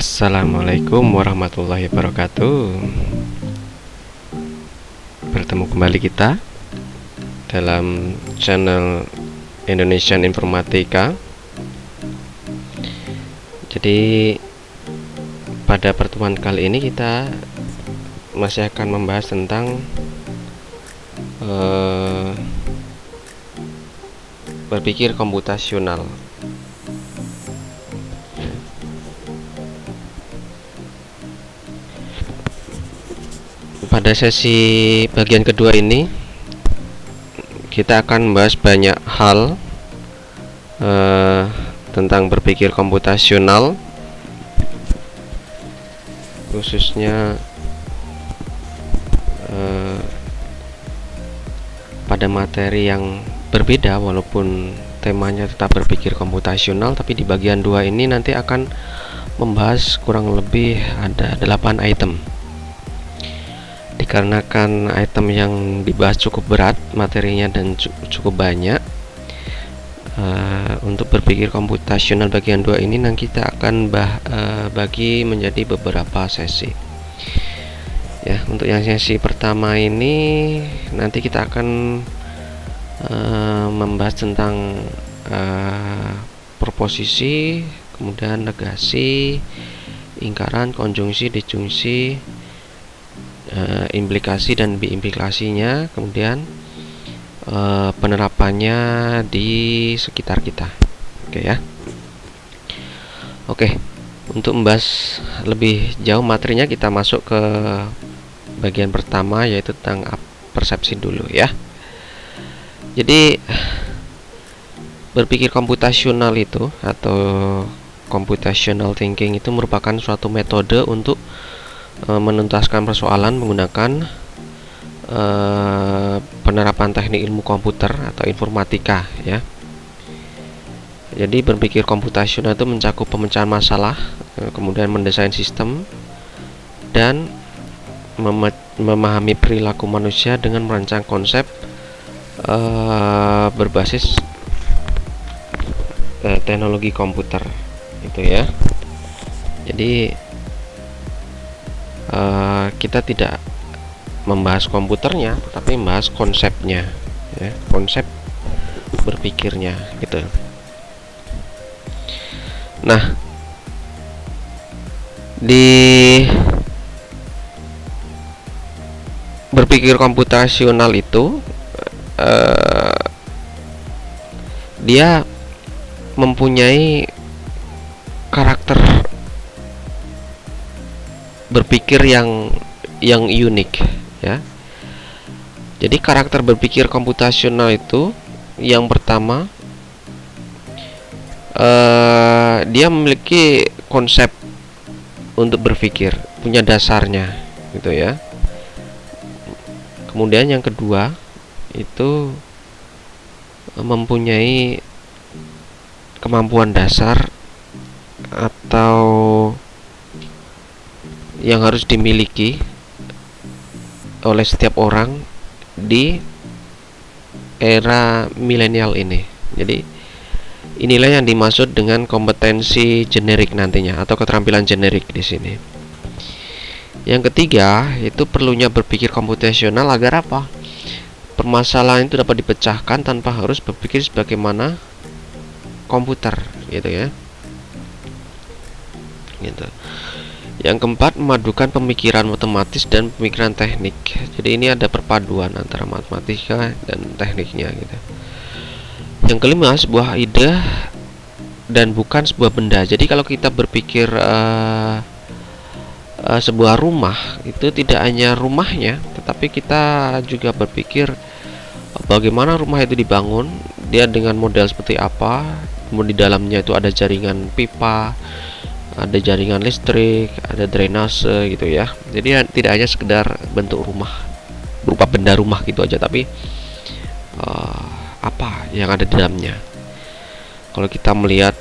Assalamualaikum warahmatullahi wabarakatuh. Bertemu kembali kita dalam channel Indonesian Informatika. Jadi pada pertemuan kali ini kita masih akan membahas tentang berpikir komputasional. Pada sesi bagian kedua ini kita akan membahas banyak hal tentang berpikir komputasional, khususnya pada materi yang berbeda walaupun temanya tetap berpikir komputasional, tapi di bagian 2 ini nanti akan membahas kurang lebih ada 8 item. Dikarenakan item yang dibahas cukup berat materinya dan cukup banyak, untuk berpikir komputasional bagian 2 ini nanti kita akan bagi menjadi beberapa sesi. Ya, untuk yang sesi pertama ini nanti kita akan membahas tentang proposisi, kemudian negasi, ingkaran, konjungsi, disjungsi, implikasi dan biimplikasinya, kemudian penerapannya di sekitar kita. Oke ya. Oke, untuk membahas lebih jauh materinya kita masuk ke bagian pertama, yaitu tentang persepsi dulu ya. Jadi berpikir komputasional itu atau computational thinking itu merupakan suatu metode untuk menuntaskan persoalan menggunakan penerapan teknik ilmu komputer atau informatika ya. Jadi berpikir komputasional itu mencakup pemecahan masalah, kemudian mendesain sistem dan memahami perilaku manusia dengan merancang konsep berbasis teknologi komputer itu ya. Jadi kita tidak membahas komputernya, tetapi membahas konsepnya ya, konsep berpikirnya gitu. Nah, di berpikir komputasional itu dia mempunyai karakter berpikir yang unik ya. Jadi karakter berpikir komputasional itu yang pertama, dia memiliki konsep untuk berpikir, punya dasarnya gitu ya. Kemudian yang kedua itu mempunyai kemampuan dasar atau yang harus dimiliki oleh setiap orang di era milenial ini. Jadi inilah yang dimaksud dengan kompetensi generik nantinya atau keterampilan generik di sini. Yang ketiga itu perlunya berpikir komputasional agar apa? Permasalahan itu dapat dipecahkan tanpa harus berpikir sebagaimana komputer gitu ya. Gitu. Yang keempat, memadukan pemikiran matematis dan pemikiran teknik. Jadi ini ada perpaduan antara matematika dan tekniknya gitu. Yang kelima, sebuah ide dan bukan sebuah benda. Jadi kalau kita berpikir sebuah rumah itu tidak hanya rumahnya, tetapi kita juga berpikir bagaimana rumah itu dibangun, dia dengan model seperti apa, kemudian di dalamnya itu ada jaringan pipa, ada jaringan listrik, ada drainase gitu ya. Jadi tidak hanya sekedar bentuk rumah berupa benda rumah gitu aja, tapi apa yang ada di dalamnya. Kalau kita melihat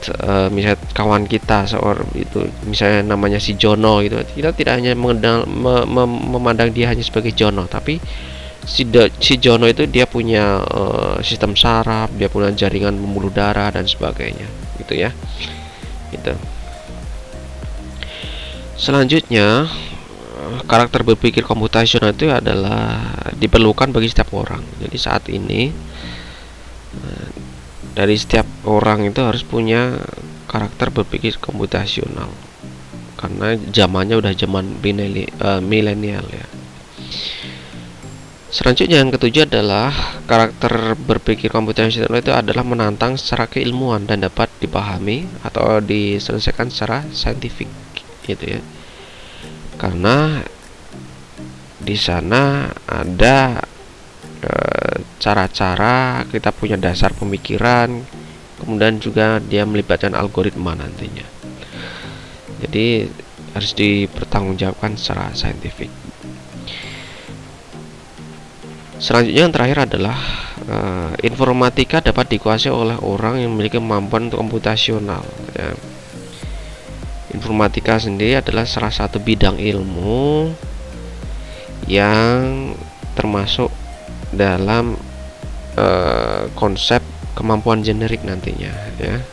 misalnya kawan kita seorang itu, misalnya namanya si Jono gitu, kita tidak hanya memandang dia hanya sebagai Jono, tapi si Jono itu dia punya sistem saraf, dia punya jaringan pembuluh darah dan sebagainya gitu ya. Gitu. Selanjutnya, karakter berpikir komputasional itu adalah diperlukan bagi setiap orang. Jadi saat ini dari setiap orang itu harus punya karakter berpikir komputasional, karena zamannya udah zaman milenial ya. Selanjutnya yang ketujuh adalah karakter berpikir komputasional itu adalah menantang secara keilmuan dan dapat dipahami atau diselesaikan secara saintifik gitu ya. Karena di sana ada cara-cara kita punya dasar pemikiran, kemudian juga dia melibatkan algoritma nantinya. Jadi harus dipertanggungjawabkan secara saintifik. Selanjutnya yang terakhir adalah informatika dapat dikuasai oleh orang yang memiliki kemampuan untuk komputasional ya. Informatika sendiri adalah salah satu bidang ilmu yang termasuk dalam konsep kemampuan generik nantinya ya.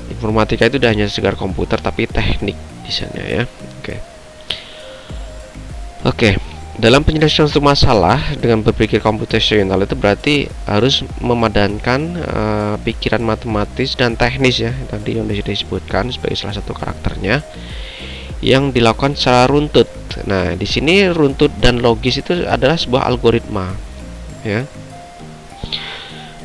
Informatika itu tidak hanya sekedar komputer tapi teknik di sana ya. Oke. Dalam penyelesaian suatu masalah dengan berpikir komputasional itu berarti harus memadankan pikiran matematis dan teknis ya, tadi yang disebutkan sebagai salah satu karakternya yang dilakukan secara runtut. Nah, di sini runtut dan logis itu adalah sebuah algoritma ya.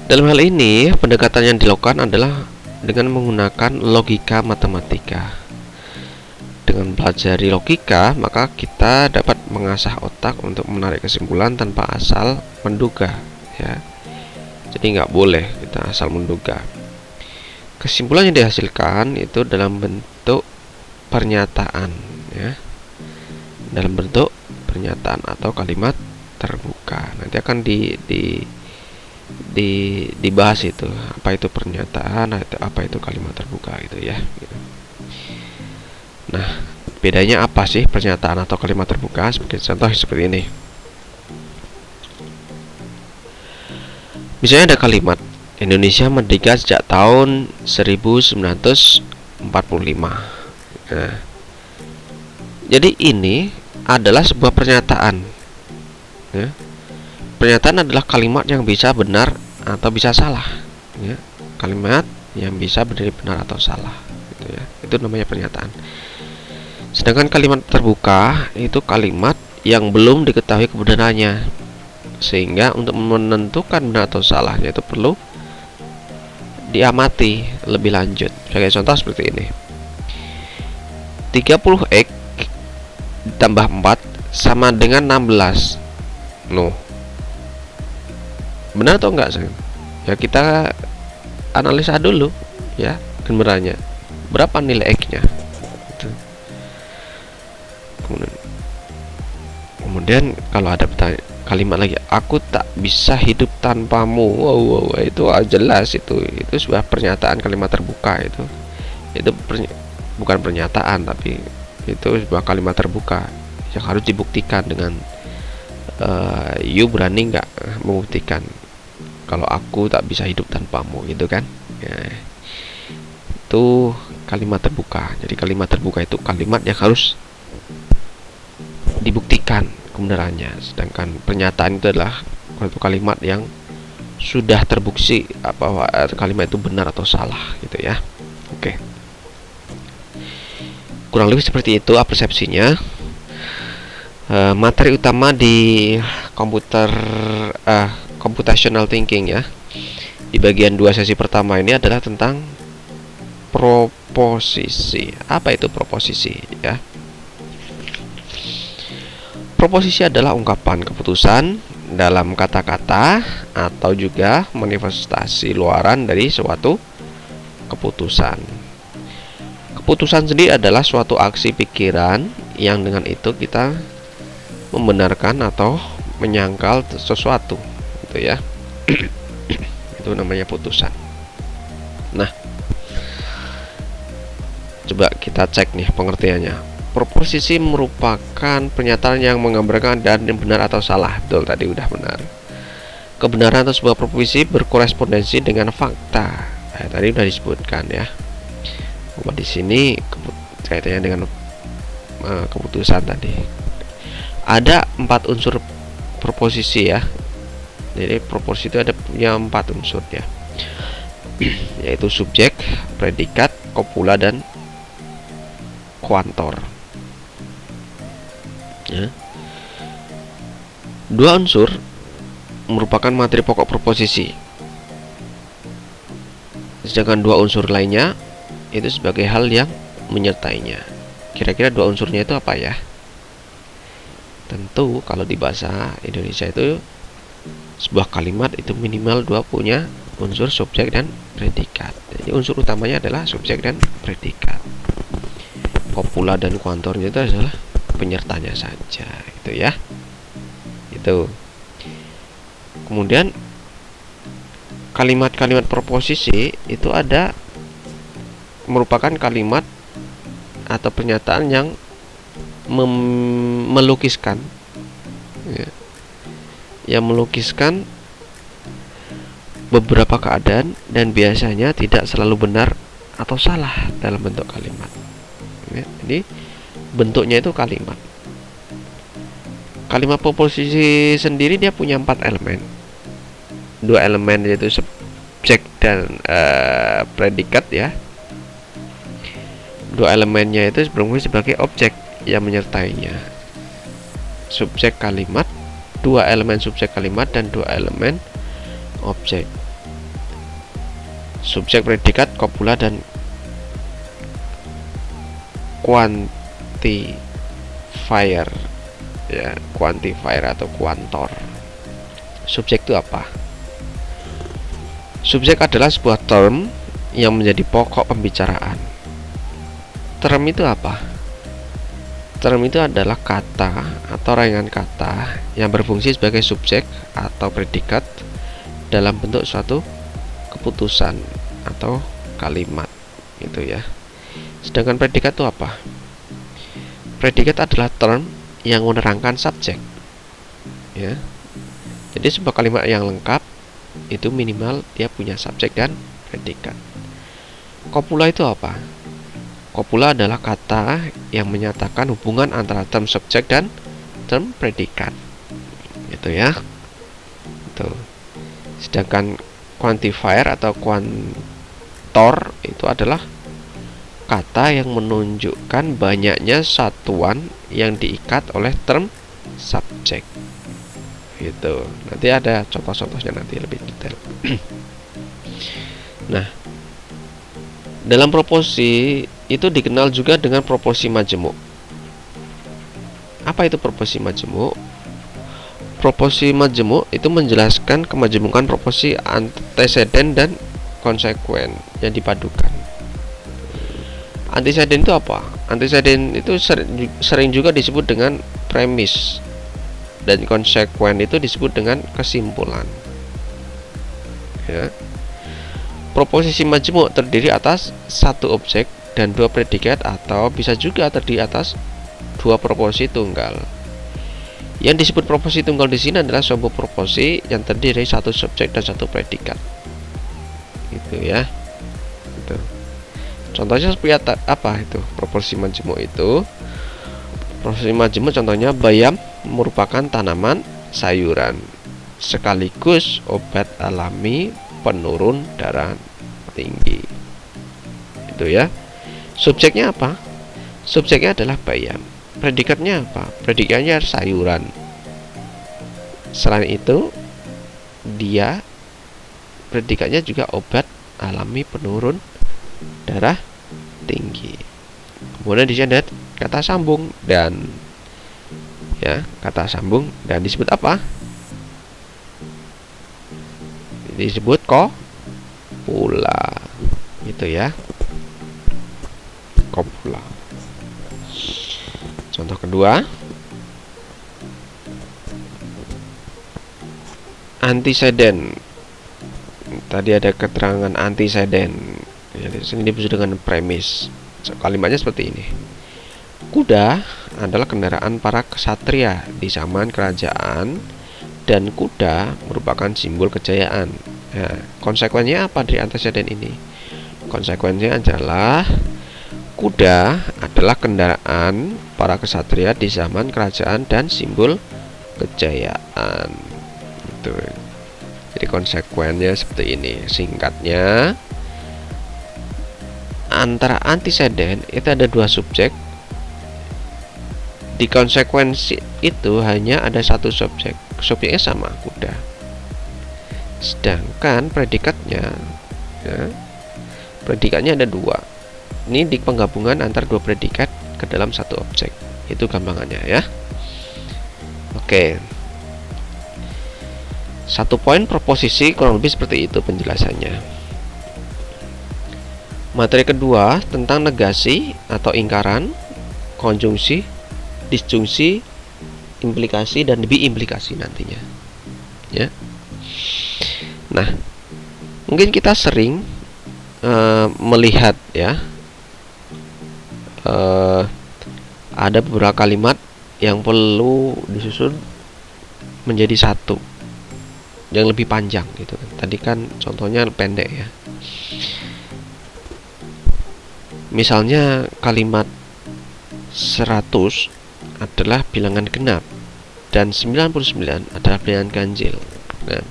Dalam hal ini, pendekatan yang dilakukan adalah dengan menggunakan logika matematika. Dengan pelajari logika, maka kita dapat mengasah otak untuk menarik kesimpulan tanpa asal menduga ya. Jadi nggak boleh kita asal menduga. Kesimpulan yang dihasilkan itu dalam bentuk pernyataan ya. Dalam bentuk pernyataan atau kalimat terbuka. Nanti akan dibahas itu, apa itu pernyataan, apa itu kalimat terbuka gitu ya gitu. Nah, bedanya apa sih pernyataan atau kalimat terbuka? Sebagai contoh seperti ini. Misalnya ada kalimat Indonesia merdeka sejak tahun 1945. Nah, jadi ini adalah sebuah pernyataan ya. Pernyataan adalah kalimat yang bisa benar atau bisa salah ya. Kalimat yang bisa benar atau salah gitu ya. Itu namanya pernyataan. Sedangkan kalimat terbuka itu kalimat yang belum diketahui kebenarannya, sehingga untuk menentukan benar atau salahnya itu perlu diamati lebih lanjut. Sebagai contoh seperti ini. 30x ditambah 4 sama dengan 16. Loh, benar atau enggak sayang? Ya kita analisa dulu ya kebenarannya. Berapa nilai x-nya? Kemudian kalau ada kalimat lagi, aku tak bisa hidup tanpamu. Wow, itu jelas itu sebuah pernyataan kalimat terbuka itu bukan pernyataan tapi itu sebuah kalimat terbuka yang harus dibuktikan dengan you berani nggak membuktikan kalau aku tak bisa hidup tanpamu gitu kan ya, itu kalimat terbuka. Jadi kalimat terbuka itu kalimat yang harus dibuktikan kebenarannya, sedangkan pernyataan itu adalah suatu kalimat yang sudah terbukti bahwa kalimat itu benar atau salah gitu ya. Oke. Kurang lebih seperti itu persepsinya. Materi utama di computational thinking ya. Di bagian 2 sesi pertama ini adalah tentang proposisi. Apa itu proposisi ya? Proposisi adalah ungkapan keputusan dalam kata-kata atau juga manifestasi luaran dari suatu keputusan. Keputusan sendiri adalah suatu aksi pikiran yang dengan itu kita membenarkan atau menyangkal sesuatu, gitu ya. Itu namanya putusan. Nah, coba kita cek nih pengertiannya. Proposisi merupakan pernyataan yang menggambarkan dan benar atau salah. Betul, tadi udah benar. Kebenaran atau sebuah proposisi berkorespondensi dengan fakta. Tadi udah disebutkan ya. Bahwa di sini kaitannya dengan keputusan tadi. Ada 4 unsur proposisi ya. Jadi proposisi itu ada punya 4 unsur ya, yaitu subjek, predikat, kopula, dan kuantor. Ya. 2 unsur merupakan materi pokok proposisi, sedangkan 2 unsur lainnya itu sebagai hal yang menyertainya. Kira-kira 2 unsurnya itu apa ya? Tentu kalau di bahasa Indonesia itu sebuah kalimat itu minimal 2 punya unsur subjek dan predikat. Jadi unsur utamanya adalah subjek dan predikat. Kopula dan kuantornya itu adalah penyertanya saja, gitu ya. Itu. Kemudian kalimat-kalimat proposisi itu ada merupakan kalimat atau pernyataan yang melukiskan ya, yang melukiskan beberapa keadaan dan biasanya tidak selalu benar atau salah dalam bentuk kalimat ya. Jadi bentuknya itu kalimat. Kalimat proposisi sendiri dia punya 4 elemen. 2 elemen yaitu subjek dan predikat ya. 2 elemennya itu berfungsi sebagai objek yang menyertainya. Subjek kalimat, 2 elemen subjek kalimat dan 2 elemen objek. Subjek, predikat, kopula, dan quantifier ya, quantifier atau kuantor. Subjek itu apa? Subjek adalah sebuah term yang menjadi pokok pembicaraan. Term itu apa? Term itu adalah kata atau rangkaian kata yang berfungsi sebagai subjek atau predikat dalam bentuk suatu keputusan atau kalimat, gitu ya. Sedangkan predikat itu apa? Predikat adalah term yang menerangkan subjek, ya. Jadi sebuah kalimat yang lengkap itu minimal dia punya subjek dan predikat. Kopula itu apa? Kopula adalah kata yang menyatakan hubungan antara term subjek dan term predikat, gitu ya. Itu. Sedangkan quantifier atau kuantor itu adalah kata yang menunjukkan banyaknya satuan yang diikat oleh term subjek. Gitu. Nanti ada contoh-contohnya nanti lebih detail. Nah, dalam proposisi itu dikenal juga dengan proposisi majemuk. Apa itu proposisi majemuk? Proposisi majemuk itu menjelaskan kemajemukan proposisi anteseden dan konsekuen yang dipadukan. Anteseden itu apa? Anteseden itu sering juga disebut dengan premis, dan konsekuen itu disebut dengan kesimpulan. Ya. Proposisi majemuk terdiri atas 1 objek dan 2 predikat, atau bisa juga terdiri atas 2 proposisi tunggal. Yang disebut proposisi tunggal di sini adalah sebuah proposisi yang terdiri dari 1 subjek dan 1 predikat. Gitu ya. Gitu. Contohnya seperti apa itu proposisi majemuk itu? Proposisi majemuk contohnya bayam merupakan tanaman sayuran sekaligus obat alami penurun darah tinggi. Itu ya. Subjeknya apa? Subjeknya adalah bayam. Predikatnya apa? Predikatnya sayuran. Selain itu, dia predikatnya juga obat alami penurun darah tinggi. Kemudian di sini ada kata sambung dan ya, kata sambung dan disebut apa? Disebut kopula. Gitu ya. Kopula. Contoh kedua, antiseden. Tadi ada keterangan antiseden. Jadi sini disebut dengan premis. Kalimatnya seperti ini. Kuda adalah kendaraan para ksatria di zaman kerajaan, dan kuda merupakan simbol kejayaan. Nah, konsekuensinya apa dari antiseden ini? Konsekuensinya adalah Kuda adalah kendaraan para kesatria di zaman kerajaan dan simbol kejayaan. Itu. Jadi konsekuennya seperti ini. Singkatnya, antara antecedent itu ada dua subjek. Di konsekuensi itu hanya ada satu subjek. Subjeknya sama, kuda. Sedangkan predikatnya, ya, predikatnya ada dua. Ini di penggabungan antar dua predikat ke dalam satu objek. Itu gampangannya ya. Oke. Satu poin proposisi kurang lebih seperti itu penjelasannya. Materi kedua tentang negasi atau ingkaran, konjungsi, disjungsi, implikasi dan biimplikasi nantinya. Ya. Nah, mungkin kita sering melihat ya, ada beberapa kalimat yang perlu disusun menjadi satu yang lebih panjang gitu. Tadi kan contohnya pendek ya. Misalnya kalimat 100 adalah bilangan genap dan 99 adalah bilangan ganjil. Nah,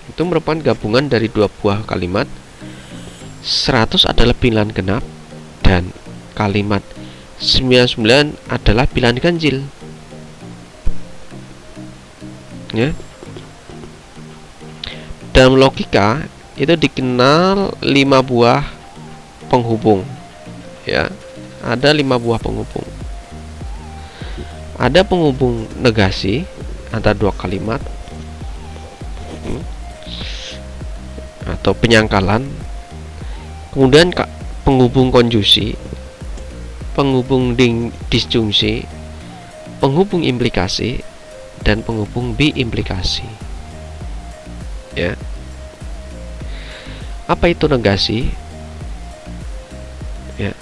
itu merupakan gabungan dari dua buah kalimat. 100 adalah bilangan genap dan kalimat 99 adalah bilangan ganjil. Ya. Dalam logika itu dikenal 5 buah penghubung. Ya. Ada 5 buah penghubung. Ada penghubung negasi antara dua kalimat atau penyangkalan. Kemudian penghubung konjungsi, penghubung disjungsi, penghubung implikasi, dan penghubung biimplikasi. Ya. Apa itu negasi? Ya.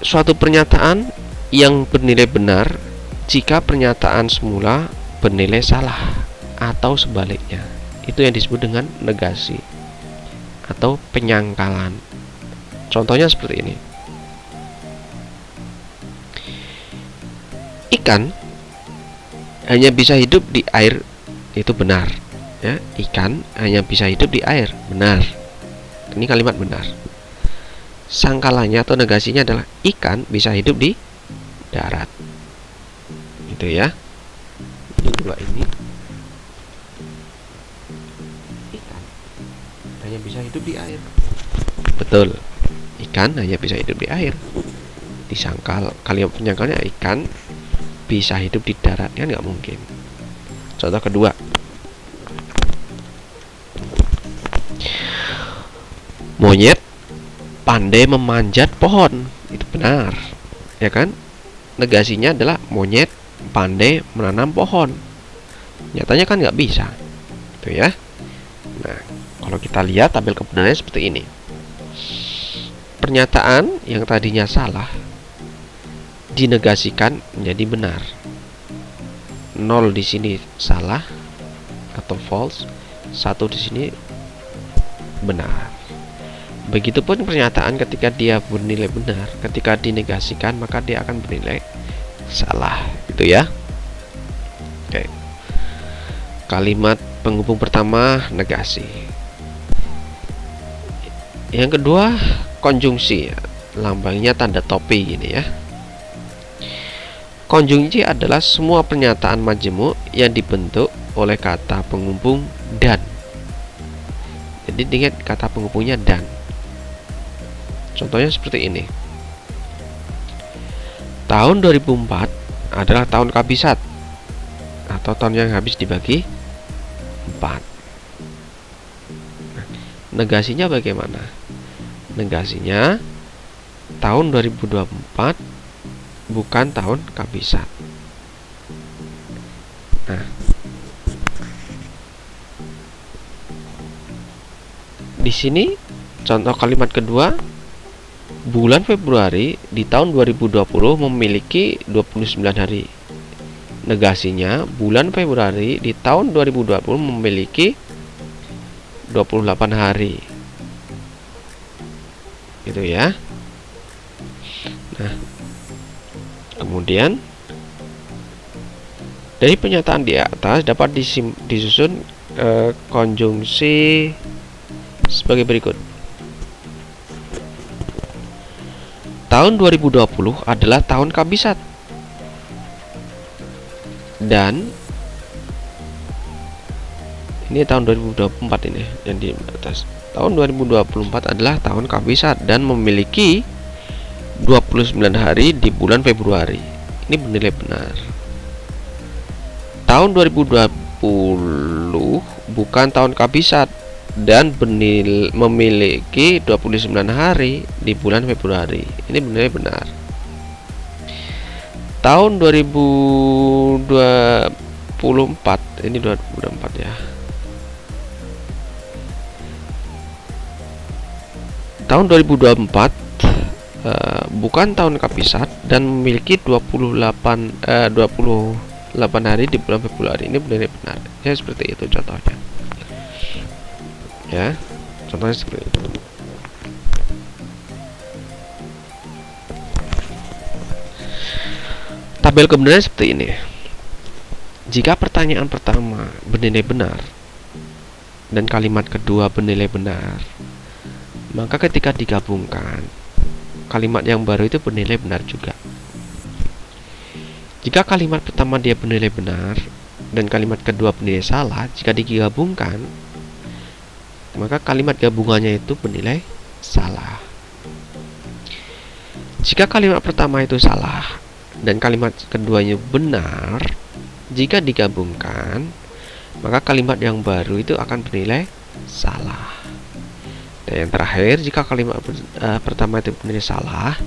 Suatu pernyataan yang bernilai benar jika pernyataan semula bernilai salah atau sebaliknya. Itu yang disebut dengan negasi atau penyangkalan. Contohnya seperti ini. Ikan hanya bisa hidup di air, itu benar ya. Ikan hanya bisa hidup di air, benar. Ini kalimat benar. Sangkalannya atau negasinya adalah ikan bisa hidup di darat. Itu ya. Ini dua ini. Ikan hanya bisa hidup di air. Betul. Ikan hanya bisa hidup di air. Disangkal, kalimat penyangkalnya ikan bisa hidup di darat, kan nggak mungkin. Contoh kedua, monyet pandai memanjat pohon, itu benar, ya kan? Negasinya adalah monyet pandai menanam pohon. Nyatanya kan nggak bisa, itu ya. Nah, kalau kita lihat tabel kebenarannya seperti ini. Pernyataan yang tadinya salah dinegasikan menjadi benar. 0 di sini salah atau false, 1 di sini benar. Begitupun pernyataan ketika dia bernilai benar, ketika dinegasikan maka dia akan bernilai salah, gitu ya. Oke. Kalimat penghubung pertama negasi. Yang kedua konjungsi, lambangnya tanda topi gini ya. Konjungsi adalah semua pernyataan majemuk yang dibentuk oleh kata penghubung dan. Jadi ingat kata penghubungnya dan. Contohnya seperti ini. Tahun 2004 adalah tahun kabisat atau tahun yang habis dibagi 4. Nah, negasinya bagaimana? Negasinya tahun 2024 bukan tahun kabisat. Nah, di sini contoh kalimat kedua, bulan Februari di tahun 2020 memiliki 29 hari. Negasinya bulan Februari di tahun 2020 memiliki 28 hari. Gitu ya. Nah, kemudian dari pernyataan di atas dapat disusun konjungsi sebagai berikut. Tahun 2020 adalah tahun kabisat. Dan ini tahun 2024 ini yang di atas. Tahun 2024 adalah tahun kabisat dan memiliki 29 hari di bulan Februari. Ini bernilai benar. Tahun 2020 bukan tahun kabisat dan memiliki 29 hari di bulan Februari. Ini bernilai benar. Tahun 2024, ini 2024 ya. Tahun 2024 bukan tahun kabisat dan memiliki 28 hari di bulan Februari. Ini benar-benar ya, seperti itu contohnya ya, contohnya seperti itu. Tabel kebenaran seperti ini. Jika pertanyaan pertama bernilai benar dan kalimat kedua bernilai benar, maka ketika digabungkan kalimat yang baru itu bernilai benar juga. Jika kalimat pertama dia bernilai benar dan kalimat kedua bernilai salah, jika digabungkan maka kalimat gabungannya itu bernilai salah. Jika kalimat pertama itu salah dan kalimat keduanya benar, jika digabungkan maka kalimat yang baru itu akan bernilai salah. Dan yang terakhir, jika kalimat pertama itu bernilai salah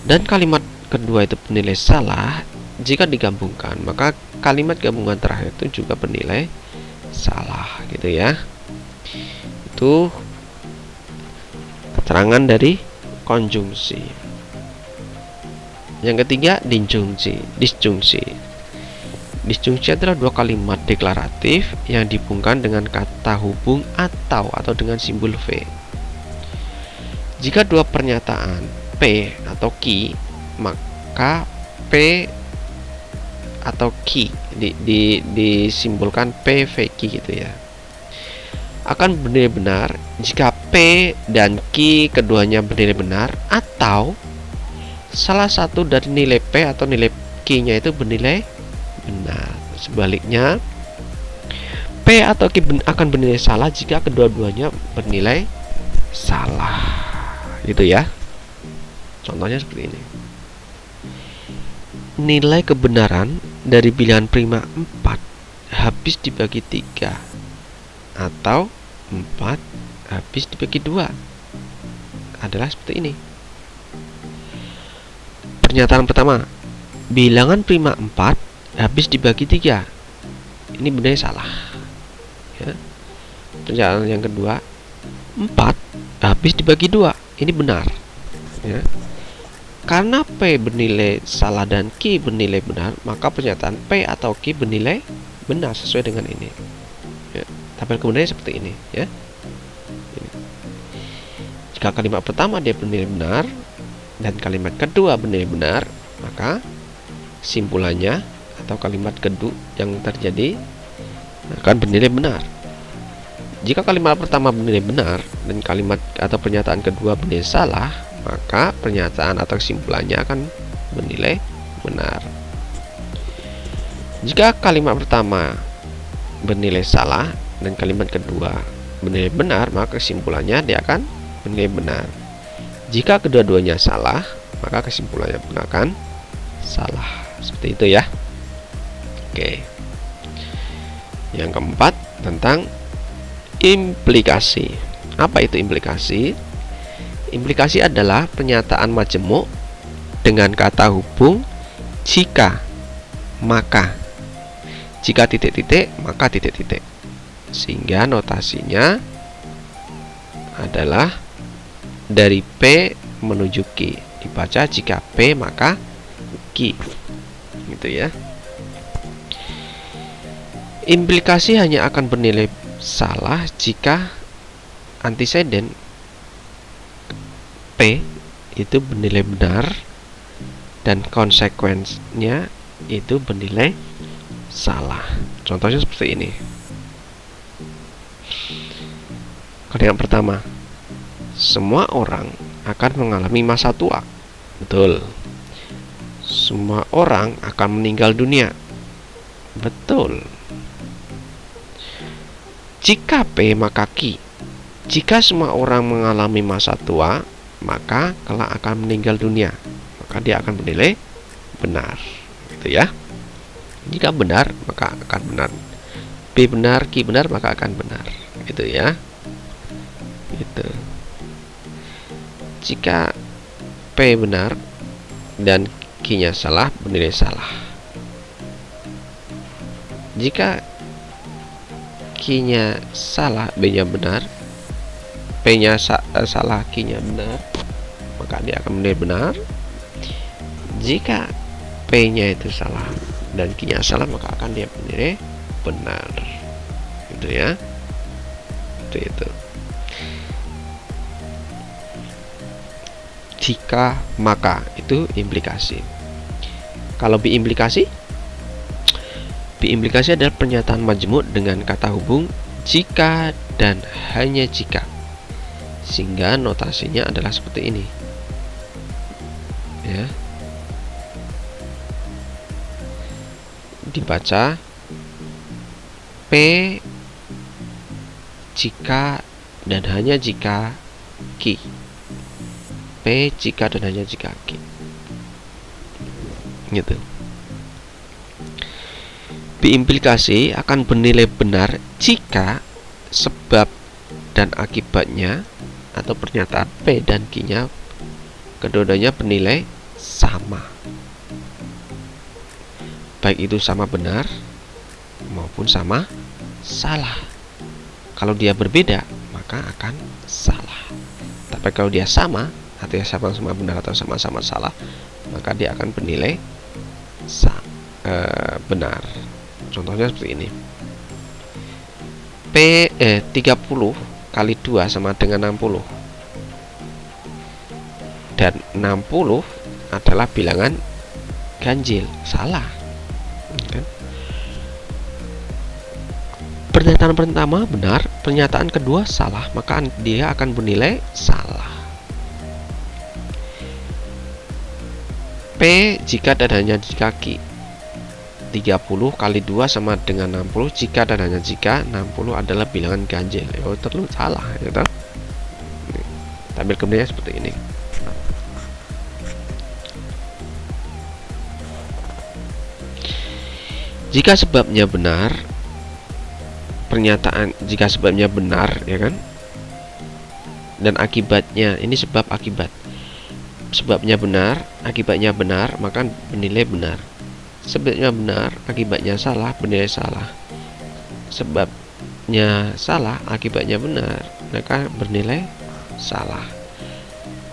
dan kalimat kedua itu bernilai salah, jika digabungkan maka kalimat gabungan terakhir itu juga bernilai salah, gitu ya. Itu keterangan dari konjungsi. Yang ketiga, disjungsi. Disjungsi adalah dua kalimat deklaratif yang dihubungkan dengan kata hubung atau dengan simbol V. Jika dua pernyataan P atau Q, maka P atau Q disimbolkan PVQ gitu ya, akan bernilai benar jika P dan Q keduanya bernilai benar atau salah satu dari nilai P atau nilai Q-nya itu bernilai benar. Sebaliknya, P atau Q akan bernilai salah jika kedua-duanya bernilai salah, gitu ya. Contohnya seperti ini. Nilai kebenaran dari bilangan prima 4 habis dibagi 3 atau 4 habis dibagi 2 adalah seperti ini. Pernyataan pertama, bilangan prima 4 habis dibagi 3. Ini benar salah ya. Pernyataan yang kedua, 4 habis dibagi 2. Ini benar ya. Karena P bernilai salah dan Q bernilai benar, maka pernyataan P atau Q bernilai benar sesuai dengan ini ya. Tabel kebenarannya seperti ini ya. Jika kalimat pertama dia bernilai benar dan kalimat kedua bernilai benar, maka simpulannya atau kalimat kedua yang terjadi akan bernilai benar. Jika kalimat pertama bernilai benar dan kalimat atau pernyataan kedua bernilai salah, maka pernyataan atau kesimpulannya akan bernilai benar. Jika kalimat pertama bernilai salah dan kalimat kedua bernilai benar, maka kesimpulannya dia akan bernilai benar. Jika kedua-duanya salah, maka kesimpulannya pun akan salah. Seperti itu ya. Oke. Yang keempat, tentang implikasi. Apa itu implikasi? Implikasi adalah pernyataan majemuk dengan kata hubung jika, maka. Jika titik-titik, maka titik-titik. Sehingga notasinya adalah dari P menuju Q. Dibaca jika P maka Q. Gitu ya. Implikasi hanya akan bernilai salah jika anteseden P itu bernilai benar dan konsekuensinya itu bernilai salah. Contohnya seperti ini. Kalau yang pertama, semua orang akan mengalami masa tua. Betul. Semua orang akan meninggal dunia. Betul. Jika P maka Q. Jika semua orang mengalami masa tua, maka kelak akan meninggal dunia. Maka dia akan bernilai benar. Gitu ya. Jika benar, maka akan benar. P benar, Q benar, maka akan benar. Gitu ya. Gitu. Jika P benar dan Q-nya salah, bernilai salah. Jika Q-nya salah, B-nya benar, P-nya salah, Q-nya benar, maka dia akan bernilai benar. Jika P-nya itu salah dan Q-nya salah, maka akan dia bernilai benar. Gitu ya. Itu. Jika maka itu implikasi. Kalau biimplikasi, biimplikasi adalah pernyataan majmuk dengan kata hubung jika dan hanya jika, sehingga notasinya adalah seperti ini ya. Dibaca P jika dan hanya jika Q. P jika dan hanya jika Q. Gitu. Biimplikasi akan bernilai benar jika sebab dan akibatnya atau pernyataan P dan Q-nya kedua-duanya bernilai sama. Baik itu sama benar maupun sama salah. Kalau dia berbeda, maka akan salah. Tapi kalau dia sama, artinya sama-sama benar atau sama-sama salah, maka dia akan bernilai benar. Contohnya seperti ini. 30 kali 2 sama dengan 60. Dan 60 adalah bilangan ganjil. Salah. Pernyataan pertama benar, pernyataan kedua salah, maka dia akan bernilai salah. P jika dan hanya jika Q. 30 kali 2 sama dengan 60 jika dan hanya jika 60 adalah bilangan ganjil. Oh, terlalu salah ya toh. Tampil kemudian seperti ini. Jika sebabnya benar, pernyataan jika sebabnya benar ya kan, dan akibatnya ini sebab akibat, sebabnya benar akibatnya benar, maka bernilai benar. Sebabnya benar akibatnya salah, bernilai salah. Sebabnya salah akibatnya benar, maka bernilai salah.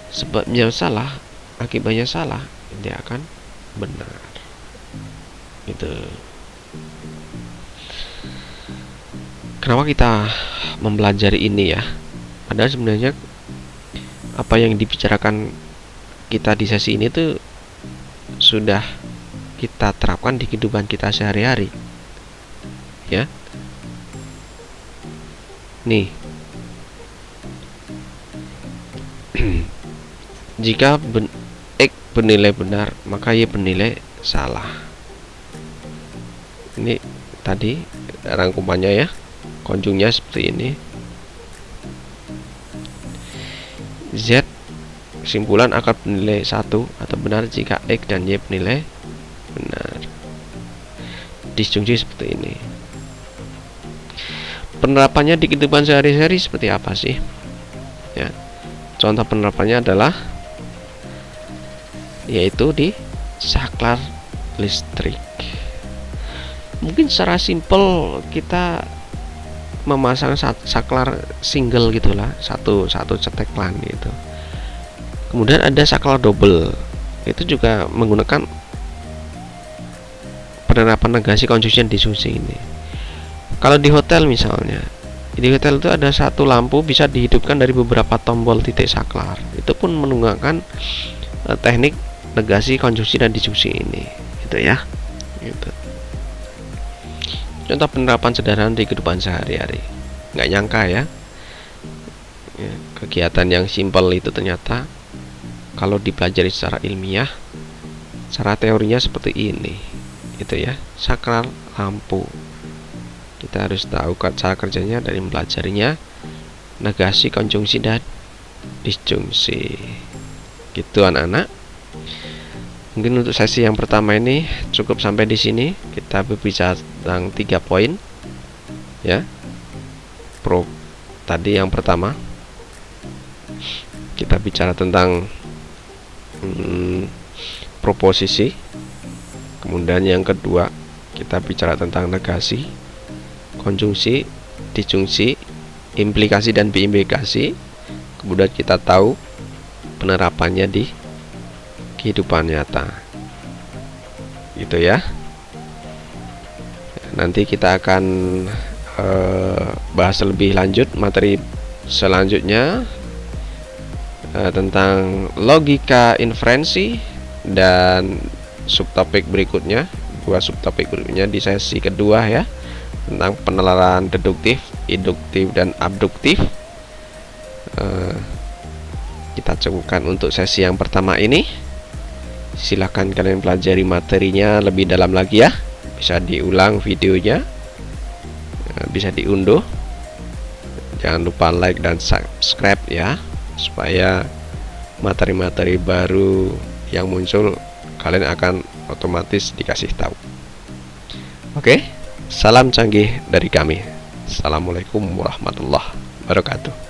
Sebabnya salah akibatnya salah, dia akan benar. Itu. Kenapa kita mempelajari ini ya? Padahal sebenarnya apa yang dibicarakan kita di sesi ini tuh sudah kita terapkan di kehidupan kita sehari-hari. Ya. Nih. Jika X bernilai benar, maka Y bernilai salah. Ini tadi rangkumannya ya. Konjungnya seperti ini. Z kesimpulan akan bernilai 1 atau benar jika X dan Y bernilai benar. Disjungsi seperti ini. Penerapannya di kehidupan sehari-hari seperti apa sih? Ya. Contoh penerapannya adalah yaitu di saklar listrik. Mungkin secara simpel kita memasang saklar single gitulah, satu ceteklan gitu. Kemudian ada saklar double, itu juga menggunakan penerapan negasi konjungsi disjungsi ini. Kalau di hotel misalnya, di hotel itu ada satu lampu bisa dihidupkan dari beberapa tombol titik saklar. Itu pun menggunakan teknik negasi, konjungsi, dan disjungsi ini, gitu ya. Gitu. Contoh penerapan sederhana di kehidupan sehari-hari. Nggak nyangka ya, kegiatan yang simpel itu ternyata kalau dipelajari secara ilmiah, secara teorinya seperti ini, gitu ya. Sakral lampu, kita harus tahu cara kerjanya dari mempelajarinya, negasi, konjungsi, dan disjungsi. Gitu anak-anak. Mungkin untuk sesi yang pertama ini cukup sampai di sini. Kita berbicara tentang 3 poin ya. Tadi yang pertama kita bicara tentang proposisi. Kemudian yang kedua kita bicara tentang negasi, konjungsi, disjungsi, implikasi dan biimplikasi. Kemudian kita tahu penerapannya di kehidupan nyata, gitu ya. Nanti kita akan bahas lebih lanjut materi selanjutnya tentang logika inferensi dan subtopik berikutnya, 2 subtopik berikutnya di sesi kedua ya, tentang penalaran deduktif, induktif, dan abduktif. Kita cukupkan untuk sesi yang pertama ini. Silahkan kalian pelajari materinya lebih dalam lagi ya. Bisa diulang videonya, bisa diunduh. Jangan lupa like dan subscribe ya, supaya materi-materi baru yang muncul kalian akan otomatis dikasih tahu. Oke, salam canggih dari kami. Assalamualaikum warahmatullahi wabarakatuh.